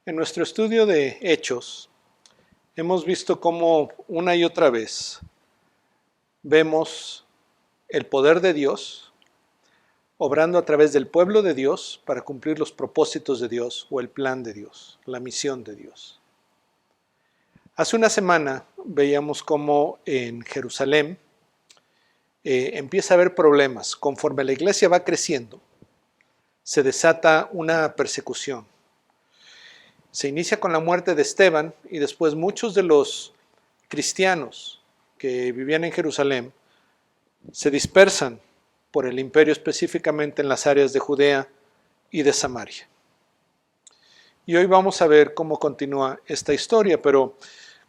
En nuestro estudio de Hechos, hemos visto cómo una y otra vez vemos el poder de Dios obrando a través del pueblo de Dios para cumplir los propósitos de Dios o el plan de Dios, la misión de Dios. Hace una semana veíamos cómo en Jerusalén empieza a haber problemas. Conforme la iglesia va creciendo, se desata una persecución. Se inicia con la muerte de Esteban y después muchos de los cristianos que vivían en Jerusalén se dispersan por el imperio, específicamente en las áreas de Judea y de Samaria. Y hoy vamos a ver cómo continúa esta historia, pero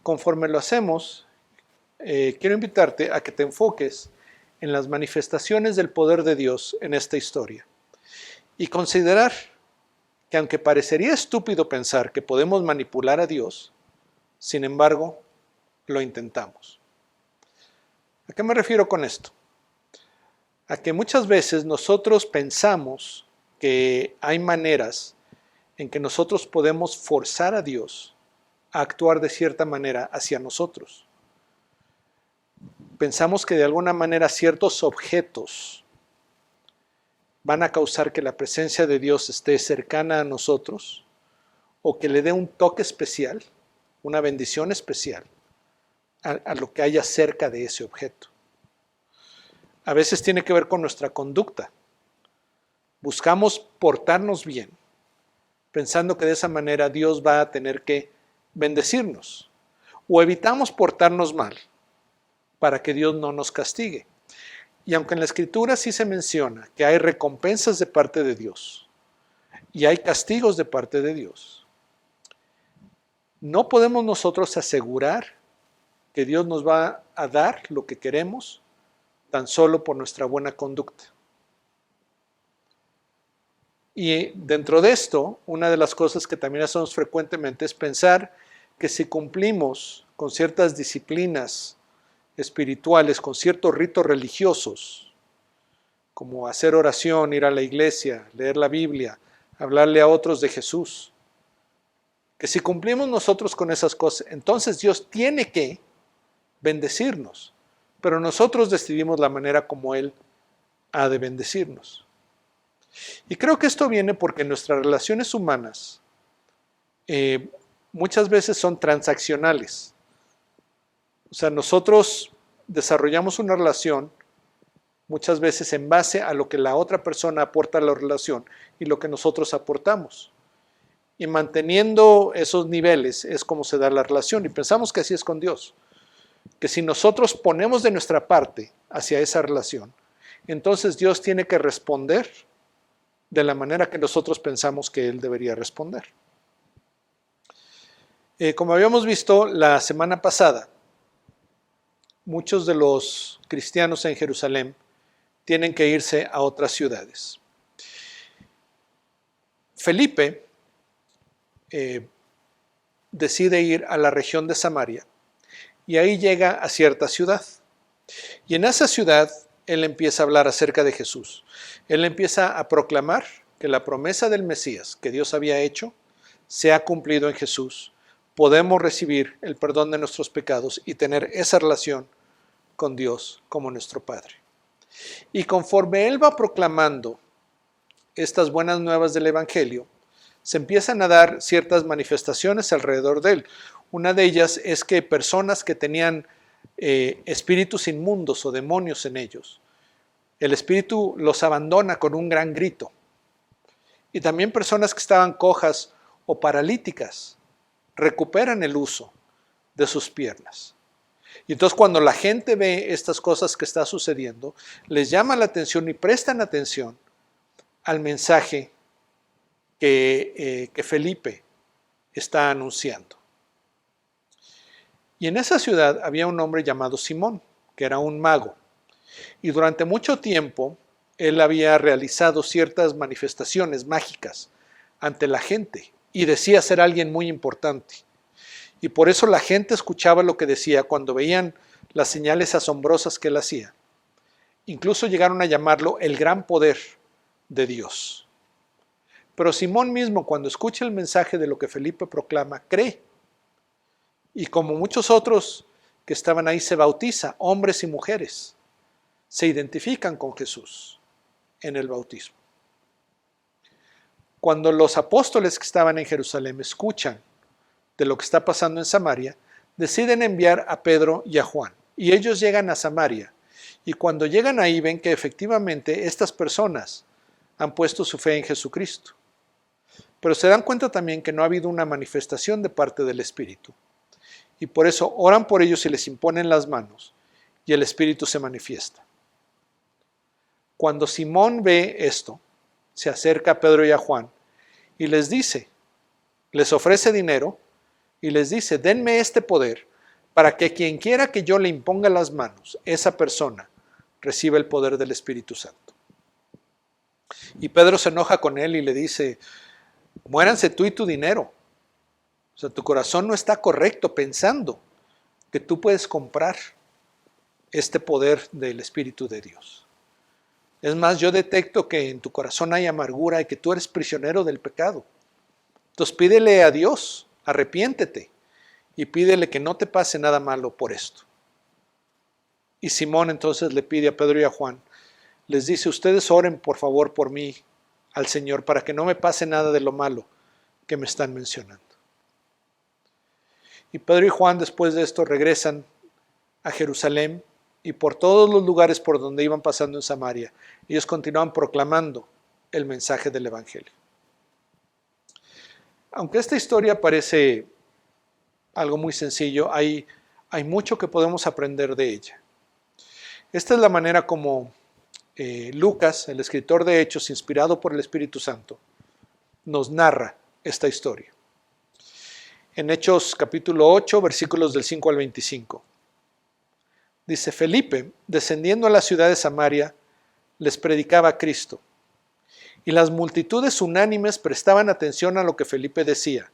conforme lo hacemos, quiero invitarte a que te enfoques en las manifestaciones del poder de Dios en esta historia y considerar que aunque parecería estúpido pensar que podemos manipular a Dios, sin embargo, lo intentamos. ¿A qué me refiero con esto? A que muchas veces nosotros pensamos que hay maneras en que nosotros podemos forzar a Dios a actuar de cierta manera hacia nosotros. Pensamos que de alguna manera ciertos objetos van a causar que la presencia de Dios esté cercana a nosotros o que le dé un toque especial, una bendición especial a lo que haya cerca de ese objeto. A veces tiene que ver con nuestra conducta. Buscamos portarnos bien, pensando que de esa manera Dios va a tener que bendecirnos. O evitamos portarnos mal para que Dios no nos castigue. Y aunque en la Escritura sí se menciona que hay recompensas de parte de Dios y hay castigos de parte de Dios, no podemos nosotros asegurar que Dios nos va a dar lo que queremos tan solo por nuestra buena conducta. Y dentro de esto, una de las cosas que también hacemos frecuentemente es pensar que si cumplimos con ciertas disciplinas espirituales, con ciertos ritos religiosos, como hacer oración, ir a la iglesia, leer la Biblia, hablarle a otros de Jesús, que si cumplimos nosotros con esas cosas, entonces Dios tiene que bendecirnos, pero nosotros decidimos la manera como Él ha de bendecirnos. Y creo que esto viene porque nuestras relaciones humanas muchas veces son transaccionales. O sea, nosotros desarrollamos una relación muchas veces en base a lo que la otra persona aporta a la relación y lo que nosotros aportamos. Y manteniendo esos niveles es como se da la relación. Y pensamos que así es con Dios. Que si nosotros ponemos de nuestra parte hacia esa relación, entonces Dios tiene que responder de la manera que nosotros pensamos que Él debería responder. Como habíamos visto la semana pasada, muchos de los cristianos en Jerusalén tienen que irse a otras ciudades. Felipe decide ir a la región de Samaria y ahí llega a cierta ciudad. Y en esa ciudad él empieza a hablar acerca de Jesús. Él empieza a proclamar que la promesa del Mesías que Dios había hecho se ha cumplido en Jesús. Podemos recibir el perdón de nuestros pecados y tener esa relación con Dios como nuestro Padre. Y conforme él va proclamando estas buenas nuevas del Evangelio, se empiezan a dar ciertas manifestaciones alrededor de él. Una de ellas es que personas que tenían espíritus inmundos o demonios en ellos, el espíritu los abandona con un gran grito. Y también personas que estaban cojas o paralíticas recuperan el uso de sus piernas. Y entonces cuando la gente ve estas cosas que está sucediendo, les llama la atención y prestan atención al mensaje que Felipe está anunciando. Y en esa ciudad había un hombre llamado Simón, que era un mago. Y durante mucho tiempo él había realizado ciertas manifestaciones mágicas ante la gente y decía ser alguien muy importante. Y por eso la gente escuchaba lo que decía cuando veían las señales asombrosas que él hacía. Incluso llegaron a llamarlo el gran poder de Dios. Pero Simón mismo, cuando escucha el mensaje de lo que Felipe proclama, cree. Y como muchos otros que estaban ahí, se bautiza, hombres y mujeres. Se identifican con Jesús en el bautismo. Cuando los apóstoles que estaban en Jerusalén escuchan de lo que está pasando en Samaria, deciden enviar a Pedro y a Juan. Y ellos llegan a Samaria. Y cuando llegan ahí ven que efectivamente estas personas han puesto su fe en Jesucristo. Pero se dan cuenta también que no ha habido una manifestación de parte del Espíritu. Y por eso oran por ellos y les imponen las manos. Y el Espíritu se manifiesta. Cuando Simón ve esto, se acerca a Pedro y a Juan y les dice, les ofrece dinero y les dice, denme este poder para que quien quiera que yo le imponga las manos, esa persona reciba el poder del Espíritu Santo. Y Pedro se enoja con él y le dice, muéranse tú y tu dinero. O sea, tu corazón no está correcto pensando que tú puedes comprar este poder del Espíritu de Dios. Es más, yo detecto que en tu corazón hay amargura y que tú eres prisionero del pecado. Entonces pídele a Dios, arrepiéntete y pídele que no te pase nada malo por esto. Y Simón entonces le pide a Pedro y a Juan, les dice, ustedes oren por favor por mí al Señor para que no me pase nada de lo malo que me están mencionando. Y Pedro y Juan después de esto regresan a Jerusalén y por todos los lugares por donde iban pasando en Samaria, ellos continuaban proclamando el mensaje del Evangelio. Aunque esta historia parece algo muy sencillo, hay mucho que podemos aprender de ella. Esta es la manera como Lucas, el escritor de Hechos, inspirado por el Espíritu Santo, nos narra esta historia. En Hechos capítulo 8, versículos del 5 al 25. Dice, Felipe, descendiendo a la ciudad de Samaria, les predicaba a Cristo. Y las multitudes unánimes prestaban atención a lo que Felipe decía,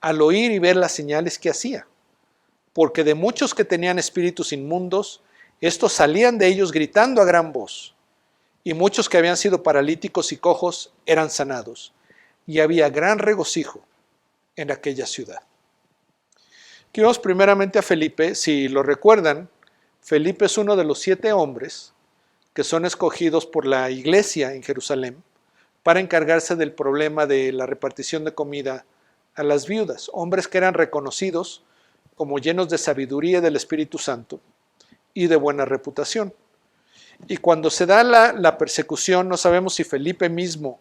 al oír y ver las señales que hacía. Porque de muchos que tenían espíritus inmundos, estos salían de ellos gritando a gran voz. Y muchos que habían sido paralíticos y cojos eran sanados. Y había gran regocijo en aquella ciudad. Aquí vemos primeramente a Felipe. Si lo recuerdan, Felipe es uno de los 7 hombres que son escogidos por la iglesia en Jerusalén para encargarse del problema de la repartición de comida a las viudas, hombres que eran reconocidos como llenos de sabiduría del Espíritu Santo y de buena reputación. Y cuando se da la persecución, no sabemos si Felipe mismo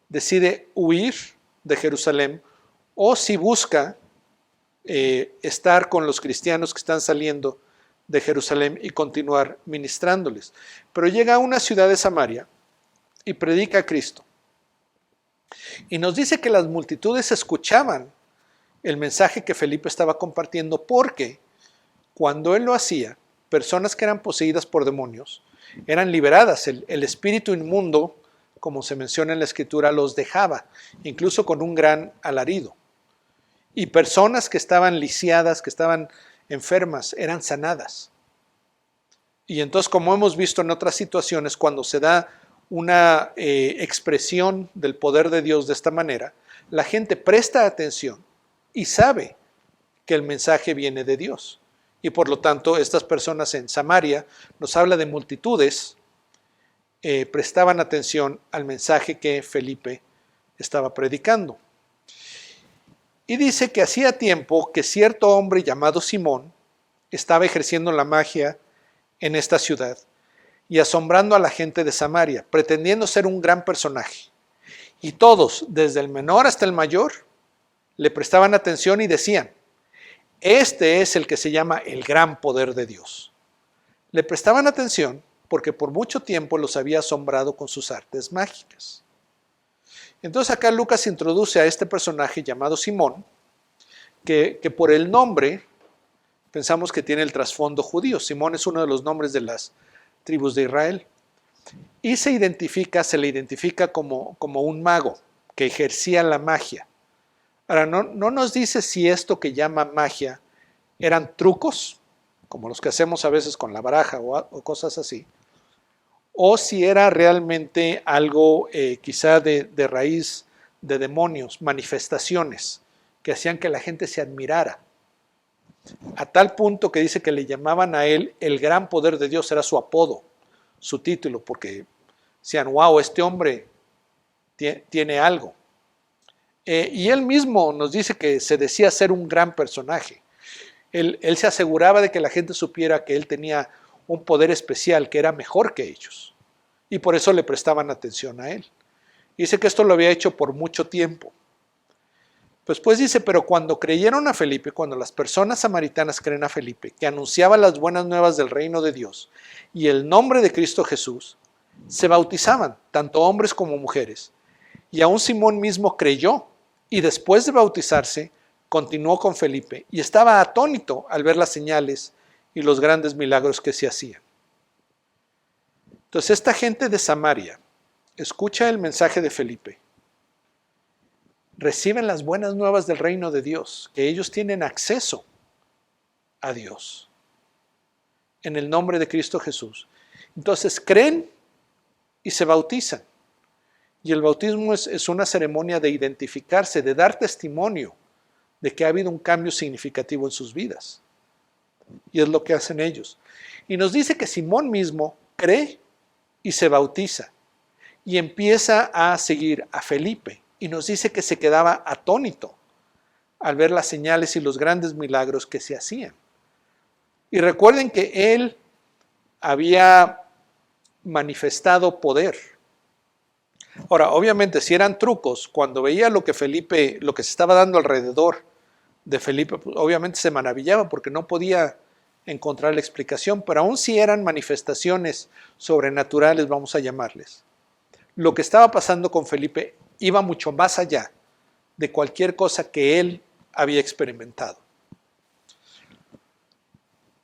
decide huir de Jerusalén o si busca estar con los cristianos que están saliendo de Jerusalén y continuar ministrándoles. Pero llega a una ciudad de Samaria y predica a Cristo. Y nos dice que las multitudes escuchaban el mensaje que Felipe estaba compartiendo porque cuando él lo hacía, personas que eran poseídas por demonios eran liberadas. El espíritu inmundo, como se menciona en la Escritura, los dejaba, incluso con un gran alarido. Y personas que estaban lisiadas, que estaban enfermas, eran sanadas. Y entonces, como hemos visto en otras situaciones, cuando se da una expresión del poder de Dios de esta manera, la gente presta atención y sabe que el mensaje viene de Dios. Y por lo tanto, estas personas en Samaria, nos habla de multitudes, prestaban atención al mensaje que Felipe estaba predicando. Y dice que hacía tiempo que cierto hombre llamado Simón estaba ejerciendo la magia en esta ciudad y asombrando a la gente de Samaria, pretendiendo ser un gran personaje. Y todos, desde el menor hasta el mayor, le prestaban atención y decían, este es el que se llama el gran poder de Dios. Le prestaban atención porque por mucho tiempo los había asombrado con sus artes mágicas. Entonces acá Lucas introduce a este personaje llamado Simón, que por el nombre pensamos que tiene el trasfondo judío. Simón es uno de los nombres de las tribus de Israel. Y se le identifica como un mago que ejercía la magia. Ahora, no nos dice si esto que llama magia eran trucos, como los que hacemos a veces con la baraja o cosas así, o si era realmente algo quizá de raíz de demonios, manifestaciones que hacían que la gente se admirara. A tal punto que dice que le llamaban a él el gran poder de Dios, era su apodo, su título, porque decían, wow, este hombre tiene algo. Y él mismo nos dice que se decía ser un gran personaje. Él se aseguraba de que la gente supiera que él tenía un poder especial, que era mejor que ellos. Y por eso le prestaban atención a él. Dice que esto lo había hecho por mucho tiempo. Pues dice, pero cuando creyeron a Felipe, cuando las personas samaritanas creen a Felipe, que anunciaba las buenas nuevas del reino de Dios y el nombre de Cristo Jesús, se bautizaban, tanto hombres como mujeres. Y aún Simón mismo creyó, y después de bautizarse, continuó con Felipe, y estaba atónito al ver las señales y los grandes milagros que se hacían. Entonces esta gente de Samaria escucha el mensaje de Felipe, reciben las buenas nuevas del reino de Dios, que ellos tienen acceso a Dios en el nombre de Cristo Jesús. Entonces creen y se bautizan. Y el bautismo es una ceremonia de identificarse, de dar testimonio de que ha habido un cambio significativo en sus vidas. Y es lo que hacen ellos. Y nos dice que Simón mismo cree y se bautiza. Y empieza a seguir a Felipe. Y nos dice que se quedaba atónito al ver las señales y los grandes milagros que se hacían. Y recuerden que él había manifestado poder. Ahora, obviamente, si eran trucos, cuando veía lo que se estaba dando alrededor de Felipe, pues, obviamente se maravillaba porque no podía encontrar la explicación, pero aún si eran manifestaciones sobrenaturales, vamos a llamarles, lo que estaba pasando con Felipe iba mucho más allá de cualquier cosa que él había experimentado.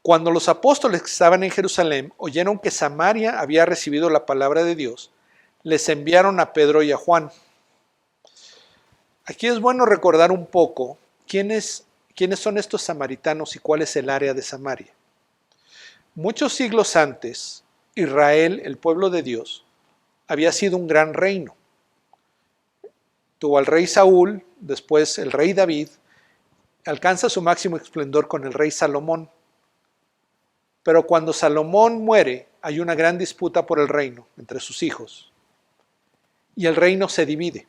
Cuando los apóstoles que estaban en Jerusalén oyeron que Samaria había recibido la palabra de Dios, les enviaron a Pedro y a Juan. Aquí es bueno recordar un poco quiénes son estos samaritanos y cuál es el área de Samaria. Muchos siglos antes, Israel, el pueblo de Dios, había sido un gran reino. Tuvo al rey Saúl, después el rey David, alcanza su máximo esplendor con el rey Salomón. Pero cuando Salomón muere, hay una gran disputa por el reino entre sus hijos. Y el reino se divide.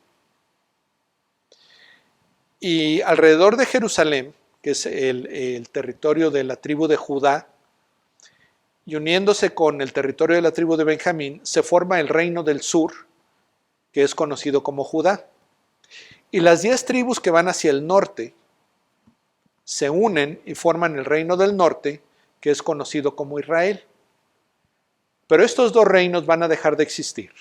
Y alrededor de Jerusalén, que es el territorio de la tribu de Judá, y uniéndose con el territorio de la tribu de Benjamín, se forma el reino del sur, que es conocido como Judá. Y las 10 tribus que van hacia el norte se unen y forman el reino del norte, que es conocido como Israel. Pero estos dos reinos van a dejar de existir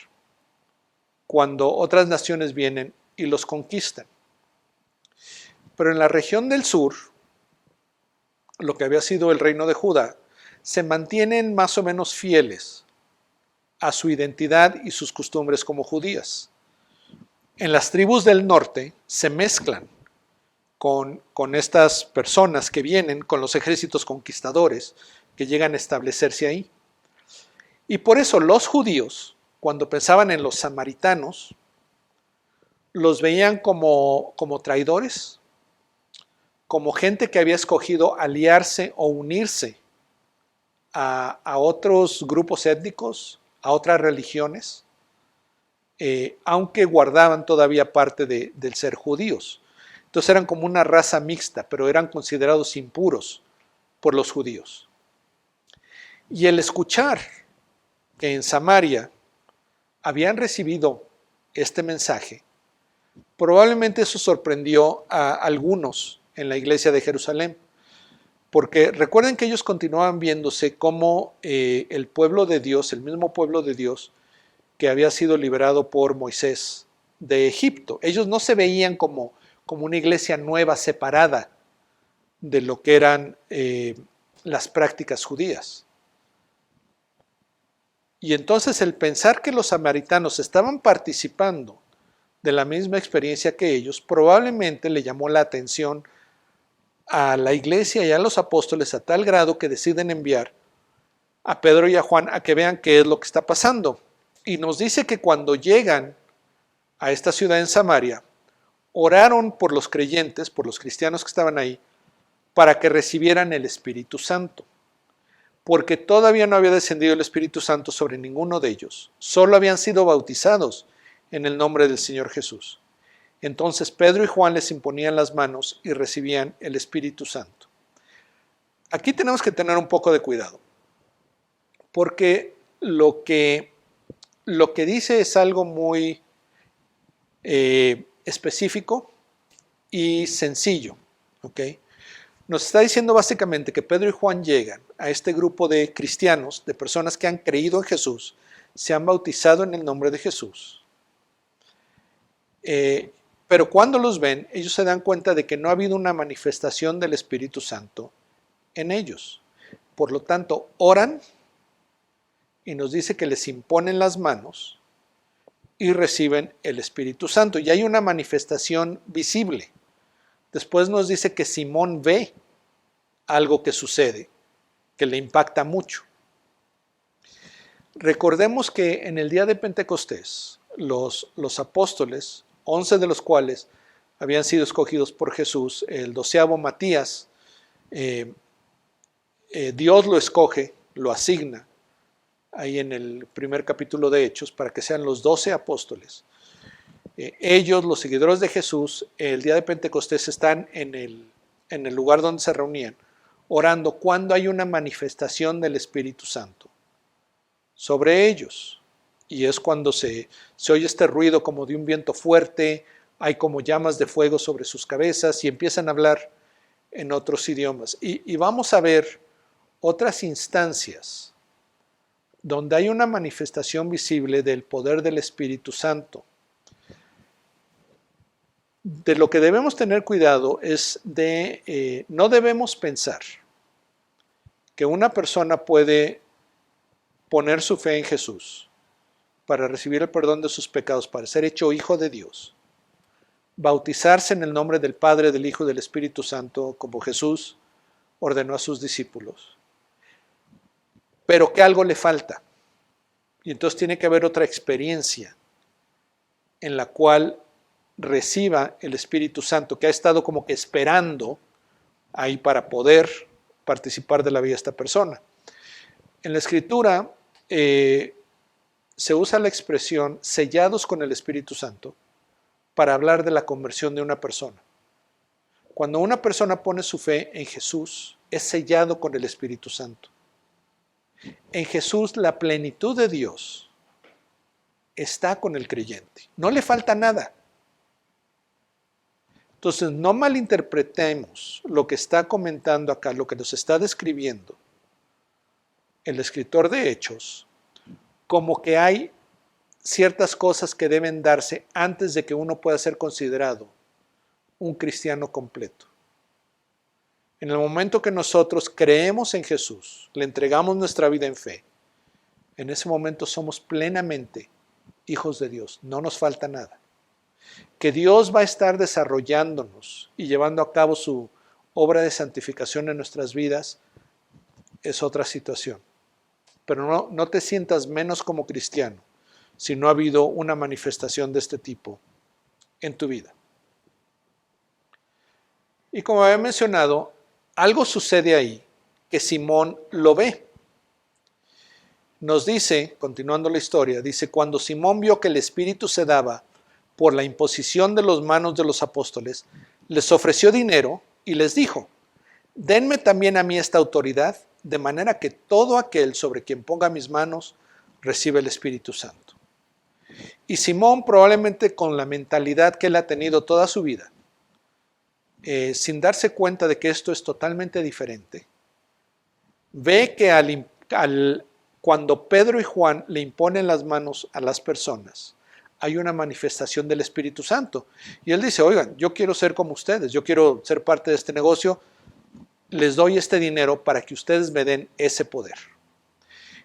cuando otras naciones vienen y los conquistan. Pero en la región del sur, lo que había sido el reino de Judá, se mantienen más o menos fieles a su identidad y sus costumbres como judías. En las tribus del norte se mezclan con estas personas que vienen, con los ejércitos conquistadores que llegan a establecerse ahí. Y por eso los judíos, cuando pensaban en los samaritanos, los veían como traidores, como gente que había escogido aliarse o unirse a otros grupos étnicos, a otras religiones, aunque guardaban todavía parte del ser judíos. Entonces eran como una raza mixta, pero eran considerados impuros por los judíos. Y el escuchar que en Samaria habían recibido este mensaje, probablemente eso sorprendió a algunos en la iglesia de Jerusalén, porque recuerden que ellos continuaban viéndose como el pueblo de Dios, el mismo pueblo de Dios que había sido liberado por Moisés de Egipto. Ellos no se veían como una iglesia nueva, separada de lo que eran las prácticas judías. Y entonces el pensar que los samaritanos estaban participando de la misma experiencia que ellos, probablemente le llamó la atención a la iglesia y a los apóstoles a tal grado que deciden enviar a Pedro y a Juan a que vean qué es lo que está pasando. Y nos dice que cuando llegan a esta ciudad en Samaria, oraron por los creyentes, por los cristianos que estaban ahí, para que recibieran el Espíritu Santo, porque todavía no había descendido el Espíritu Santo sobre ninguno de ellos, solo habían sido bautizados en el nombre del Señor Jesús. Entonces Pedro y Juan les imponían las manos y recibían el Espíritu Santo. Aquí tenemos que tener un poco de cuidado, porque lo que dice es algo muy específico y sencillo, ¿ok? Nos está diciendo básicamente que Pedro y Juan llegan a este grupo de cristianos, de personas que han creído en Jesús, se han bautizado en el nombre de Jesús. Pero cuando los ven, ellos se dan cuenta de que no ha habido una manifestación del Espíritu Santo en ellos. Por lo tanto, oran y nos dice que les imponen las manos y reciben el Espíritu Santo. Y hay una manifestación visible. Después nos dice que Simón ve algo que sucede, que le impacta mucho. Recordemos que en el día de Pentecostés, los apóstoles, 11 de los cuales habían sido escogidos por Jesús, el 12º Matías, Dios lo escoge, lo asigna, ahí en el primer capítulo de Hechos, para que sean los 12 apóstoles. Ellos, los seguidores de Jesús, el día de Pentecostés están en el lugar donde se reunían, orando cuando hay una manifestación del Espíritu Santo sobre ellos. Y es cuando se oye este ruido como de un viento fuerte, hay como llamas de fuego sobre sus cabezas y empiezan a hablar en otros idiomas. Y vamos a ver otras instancias donde hay una manifestación visible del poder del Espíritu Santo. De lo que debemos tener cuidado es de no debemos pensar que una persona puede poner su fe en Jesús para recibir el perdón de sus pecados, para ser hecho hijo de Dios, bautizarse en el nombre del Padre, del Hijo y del Espíritu Santo, como Jesús ordenó a sus discípulos, pero que algo le falta. Y entonces tiene que haber otra experiencia en la cual reciba el Espíritu Santo, que ha estado como que esperando ahí para poder participar de la vida de esta persona. En la Escritura se usa la expresión sellados con el Espíritu Santo para hablar de la conversión de una persona. Cuando una persona pone su fe en Jesús, es sellado con el Espíritu Santo. En Jesús la plenitud de Dios está con el creyente. No le falta nada. Entonces, no malinterpretemos lo que está comentando acá, lo que nos está describiendo el escritor de Hechos, como que hay ciertas cosas que deben darse antes de que uno pueda ser considerado un cristiano completo. En el momento que nosotros creemos en Jesús, le entregamos nuestra vida en fe, en ese momento somos plenamente hijos de Dios, no nos falta nada. Que Dios va a estar desarrollándonos y llevando a cabo su obra de santificación en nuestras vidas es otra situación. Pero no te sientas menos como cristiano si no ha habido una manifestación de este tipo en tu vida. Y como había mencionado, algo sucede ahí que Simón lo ve. Nos dice, continuando la historia, dice, cuando Simón vio que el Espíritu se daba por la imposición de las manos de los apóstoles, les ofreció dinero y les dijo, denme también a mí esta autoridad, de manera que todo aquel sobre quien ponga mis manos recibe el Espíritu Santo. Y Simón, probablemente con la mentalidad que él ha tenido toda su vida, sin darse cuenta de que esto es totalmente diferente, ve que cuando Pedro y Juan le imponen las manos a las personas, hay una manifestación del Espíritu Santo. Y él dice, oigan, yo quiero ser como ustedes, yo quiero ser parte de este negocio, les doy este dinero para que ustedes me den ese poder.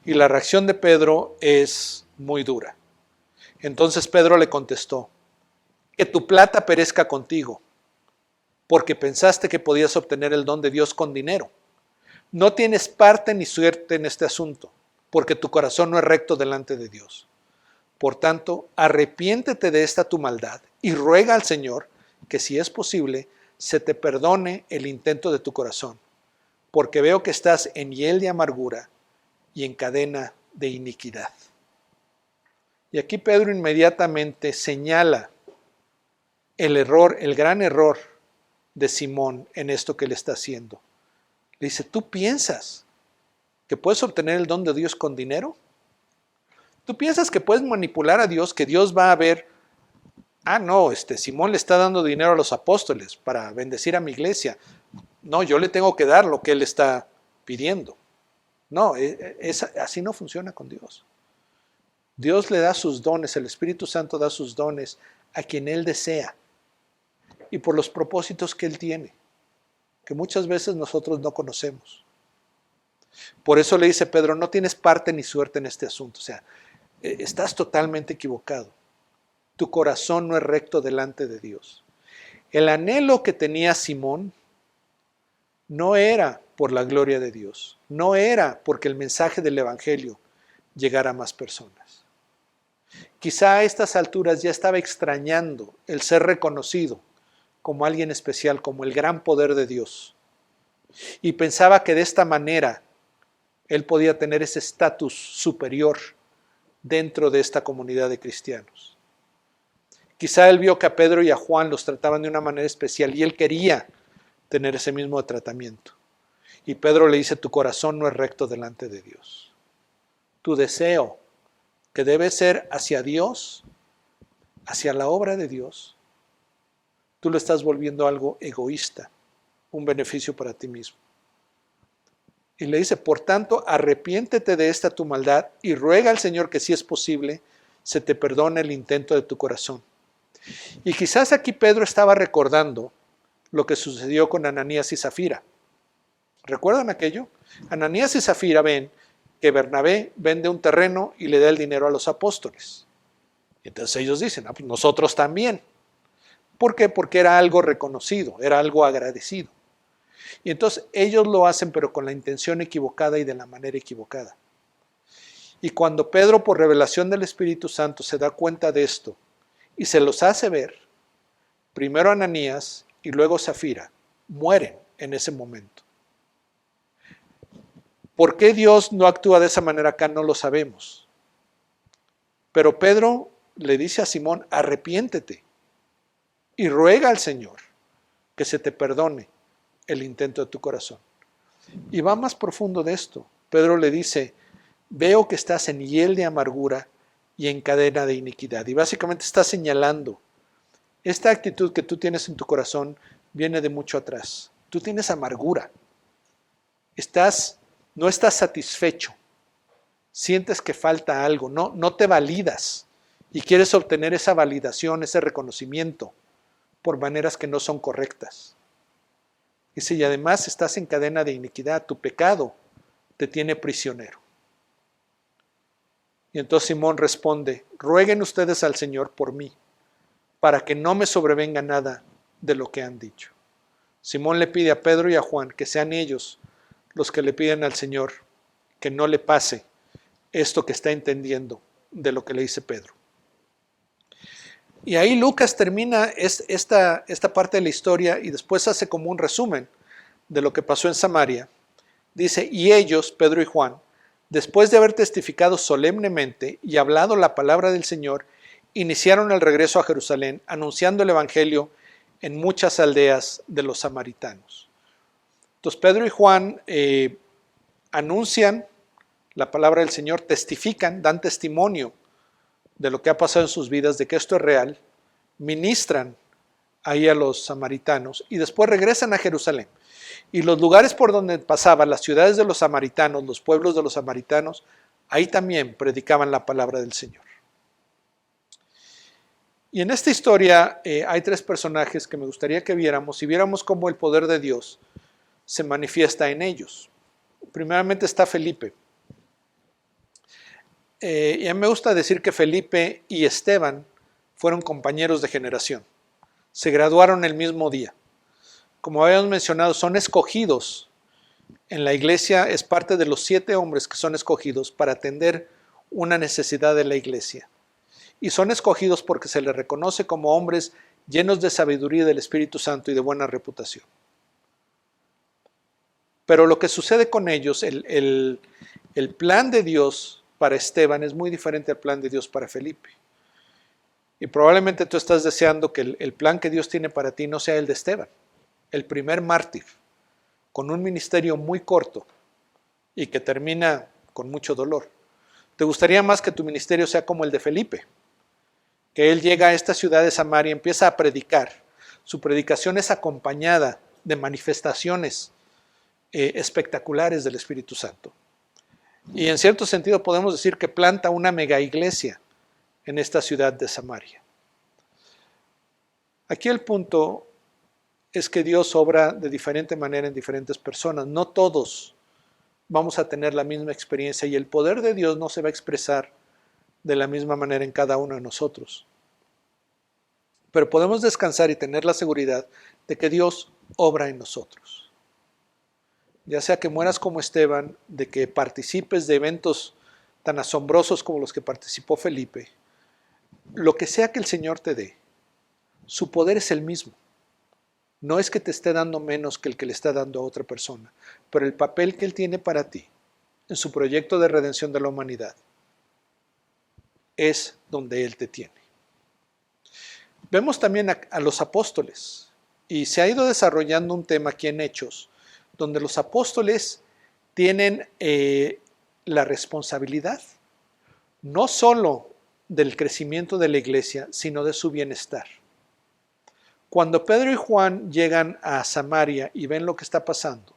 Y la reacción de Pedro es muy dura. Entonces Pedro le contestó, que tu plata perezca contigo, porque pensaste que podías obtener el don de Dios con dinero. No tienes parte ni suerte en este asunto, porque tu corazón no es recto delante de Dios. Por tanto, arrepiéntete de esta tu maldad y ruega al Señor que si es posible, se te perdone el intento de tu corazón, porque veo que estás en hiel de amargura y en cadena de iniquidad. Y aquí Pedro inmediatamente señala el error, el gran error de Simón en esto que le está haciendo. Le dice, ¿tú piensas que puedes obtener el don de Dios con dinero? ¿Tú piensas que puedes manipular a Dios, que Dios va a ver, no, Simón le está dando dinero a los apóstoles para bendecir a mi iglesia? No, yo le tengo que dar lo que él está pidiendo. No, así no funciona con Dios. Dios le da sus dones, el Espíritu Santo da sus dones a quien Él desea y por los propósitos que Él tiene, que muchas veces nosotros no conocemos. Por eso le dice Pedro, no tienes parte ni suerte en este asunto, o sea, estás totalmente equivocado. Tu corazón no es recto delante de Dios. El anhelo que tenía Simón no era por la gloria de Dios, no era porque el mensaje del Evangelio llegara a más personas. Quizá a estas alturas ya estaba extrañando el ser reconocido como alguien especial, como el gran poder de Dios. Y pensaba que de esta manera él podía tener ese estatus superior dentro de esta comunidad de cristianos. Quizá él vio que a Pedro y a Juan los trataban de una manera especial y él quería tener ese mismo tratamiento. Y Pedro le dice, tu corazón no es recto delante de Dios. Tu deseo, que debe ser hacia Dios, hacia la obra de Dios, tú lo estás volviendo algo egoísta, un beneficio para ti mismo. Y le dice, por tanto, arrepiéntete de esta tu maldad y ruega al Señor que si es posible, se te perdone el intento de tu corazón. Y quizás aquí Pedro estaba recordando lo que sucedió con Ananías y Zafira. ¿Recuerdan aquello? Ananías y Zafira ven que Bernabé vende un terreno y le da el dinero a los apóstoles. Y entonces ellos dicen, pues nosotros también. ¿Por qué? Porque era algo reconocido, era algo agradecido. Y entonces ellos lo hacen, pero con la intención equivocada y de la manera equivocada. Y cuando Pedro, por revelación del Espíritu Santo, se da cuenta de esto y se los hace ver, primero Ananías y luego Zafira, mueren en ese momento. ¿Por qué Dios no actúa de esa manera acá? No lo sabemos. Pero Pedro le dice a Simón, arrepiéntete y ruega al Señor que se te perdone el intento de tu corazón. Y va más profundo de esto. Pedro le dice, veo que estás en hiel de amargura y en cadena de iniquidad. Y básicamente está señalando, esta actitud que tú tienes en tu corazón viene de mucho atrás. Tú tienes amargura. No estás satisfecho. Sientes que falta algo. No te validas. Y quieres obtener esa validación, ese reconocimiento por maneras que no son correctas. Dice, y además estás en cadena de iniquidad. Tu pecado te tiene prisionero. Y entonces Simón responde, rueguen ustedes al Señor por mí, para que no me sobrevenga nada de lo que han dicho. Simón le pide a Pedro y a Juan que sean ellos los que le piden al Señor que no le pase esto que está entendiendo de lo que le dice Pedro. Y ahí Lucas termina esta parte de la historia y después hace como un resumen de lo que pasó en Samaria. Dice, y ellos, Pedro y Juan, después de haber testificado solemnemente y hablado la palabra del Señor, iniciaron el regreso a Jerusalén, anunciando el Evangelio en muchas aldeas de los samaritanos. Entonces Pedro y Juan anuncian la palabra del Señor, testifican, dan testimonio de lo que ha pasado en sus vidas, de que esto es real, ministran ahí a los samaritanos y después regresan a Jerusalén. Y los lugares por donde pasaban, las ciudades de los samaritanos, los pueblos de los samaritanos, ahí también predicaban la palabra del Señor. Y en esta historia hay tres personajes que me gustaría que viéramos y viéramos cómo el poder de Dios se manifiesta en ellos. Primeramente está Felipe. Y a mí me gusta decir que Felipe y Esteban fueron compañeros de generación. Se graduaron el mismo día. Como habíamos mencionado, son escogidos. En la iglesia es parte de los 7 hombres que son escogidos para atender una necesidad de la iglesia. Y son escogidos porque se les reconoce como hombres llenos de sabiduría del Espíritu Santo y de buena reputación. Pero lo que sucede con ellos, el plan de Dios para Esteban es muy diferente al plan de Dios para Felipe. Y probablemente tú estás deseando que el plan que Dios tiene para ti no sea el de Esteban, el primer mártir, con un ministerio muy corto y que termina con mucho dolor. ¿Te gustaría más que tu ministerio sea como el de Felipe? Que él llega a esta ciudad de Samaria y empieza a predicar. Su predicación es acompañada de manifestaciones espectaculares del Espíritu Santo. Y en cierto sentido podemos decir que planta una mega iglesia en esta ciudad de Samaria. Aquí el punto es que Dios obra de diferente manera en diferentes personas. No todos vamos a tener la misma experiencia y el poder de Dios no se va a expresar de la misma manera en cada uno de nosotros. Pero podemos descansar y tener la seguridad de que Dios obra en nosotros. Ya sea que mueras como Esteban, de que participes de eventos tan asombrosos como los que participó Felipe, lo que sea que el Señor te dé, su poder es el mismo. No es que te esté dando menos que el que le está dando a otra persona, pero el papel que Él tiene para ti en su proyecto de redención de la humanidad es donde Él te tiene. Vemos también a los apóstoles y se ha ido desarrollando un tema aquí en Hechos, donde los apóstoles tienen la responsabilidad no solo del crecimiento de la iglesia, sino de su bienestar. Cuando Pedro y Juan llegan a Samaria y ven lo que está pasando,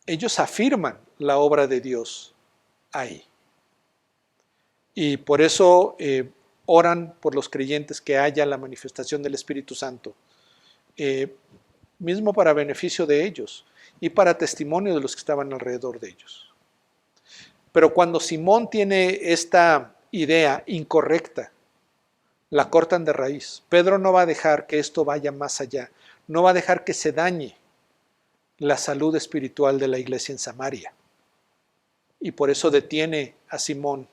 ellos afirman la obra de Dios ahí. Y por eso oran por los creyentes que haya la manifestación del Espíritu Santo, mismo para beneficio de ellos y para testimonio de los que estaban alrededor de ellos. Pero cuando Simón tiene esta idea incorrecta, la cortan de raíz. Pedro no va a dejar que esto vaya más allá, no va a dejar que se dañe la salud espiritual de la iglesia en Samaria. Y por eso detiene a Simón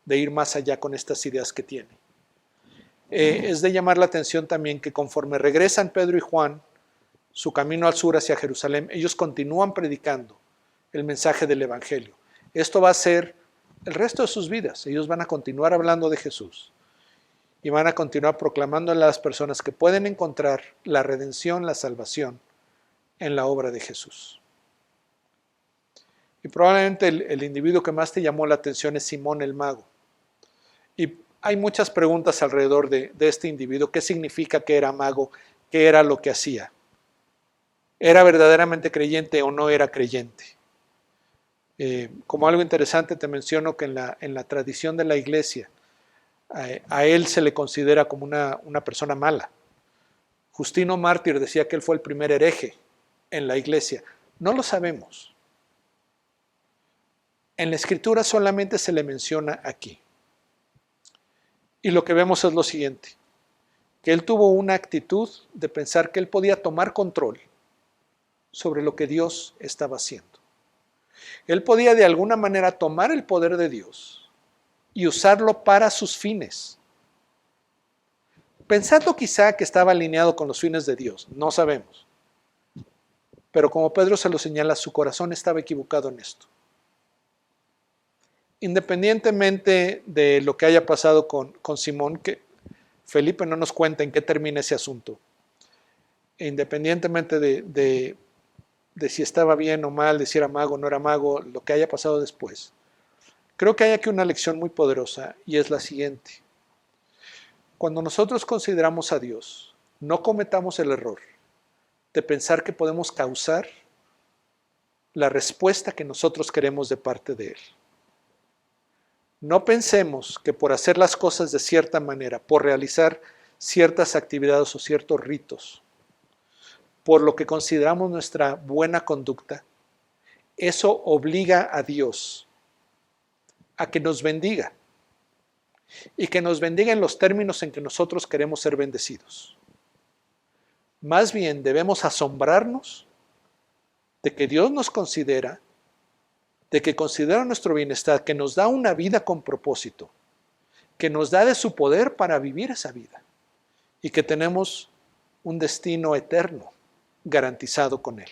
de ir más allá con estas ideas que tiene. Es de llamar la atención también que conforme regresan Pedro y Juan, su camino al sur hacia Jerusalén, ellos continúan predicando el mensaje del Evangelio. Esto va a ser el resto de sus vidas. Ellos van a continuar hablando de Jesús y van a continuar proclamando a las personas que pueden encontrar la redención, la salvación en la obra de Jesús. Y probablemente el individuo que más te llamó la atención es Simón el mago. Y hay muchas preguntas alrededor de este individuo. ¿Qué significa que era mago? ¿Qué era lo que hacía? ¿Era verdaderamente creyente o no era creyente? Como algo interesante te menciono que en la tradición de la iglesia, a él se le considera como una persona mala. Justino Mártir decía que él fue el primer hereje en la iglesia. No lo sabemos. En la Escritura solamente se le menciona aquí. Y lo que vemos es lo siguiente, que él tuvo una actitud de pensar que él podía tomar control sobre lo que Dios estaba haciendo. Él podía de alguna manera tomar el poder de Dios y usarlo para sus fines. Pensando quizá que estaba alineado con los fines de Dios, no sabemos. Pero como Pedro se lo señala, su corazón estaba equivocado en esto. Independientemente de lo que haya pasado con Simón, que Felipe no nos cuenta en qué termina ese asunto, independientemente de si estaba bien o mal, de si era mago o no era mago, lo que haya pasado después, creo que hay aquí una lección muy poderosa y es la siguiente. Cuando nosotros consideramos a Dios, no cometamos el error de pensar que podemos causar la respuesta que nosotros queremos de parte de Él. No pensemos que por hacer las cosas de cierta manera, por realizar ciertas actividades o ciertos ritos, por lo que consideramos nuestra buena conducta, eso obliga a Dios a que nos bendiga y que nos bendiga en los términos en que nosotros queremos ser bendecidos. Más bien debemos asombrarnos de que Dios nos considera, de que considera nuestro bienestar, que nos da una vida con propósito, que nos da de su poder para vivir esa vida y que tenemos un destino eterno garantizado con Él.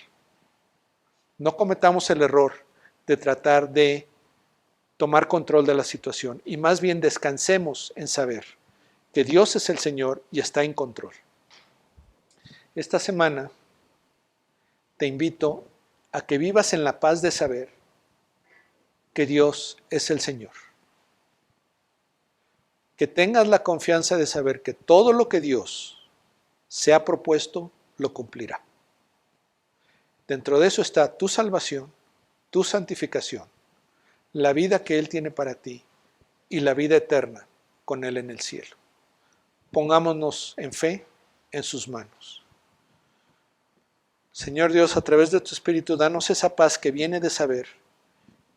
No cometamos el error de tratar de tomar control de la situación y más bien descansemos en saber que Dios es el Señor y está en control. Esta semana te invito a que vivas en la paz de saber que Dios es el Señor. Que tengas la confianza de saber que todo lo que Dios se ha propuesto, lo cumplirá. Dentro de eso está tu salvación, tu santificación, la vida que Él tiene para ti y la vida eterna con Él en el cielo. Pongámonos en fe en sus manos. Señor Dios, a través de tu Espíritu, danos esa paz que viene de saber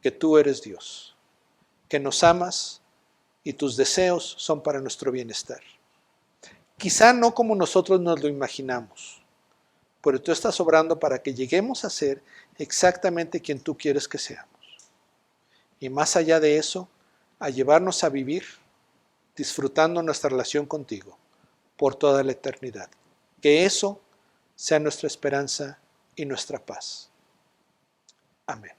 que tú eres Dios, que nos amas y tus deseos son para nuestro bienestar. Quizá no como nosotros nos lo imaginamos, pero tú estás obrando para que lleguemos a ser exactamente quien tú quieres que seamos. Y más allá de eso, a llevarnos a vivir disfrutando nuestra relación contigo por toda la eternidad. Que eso sea nuestra esperanza y nuestra paz. Amén.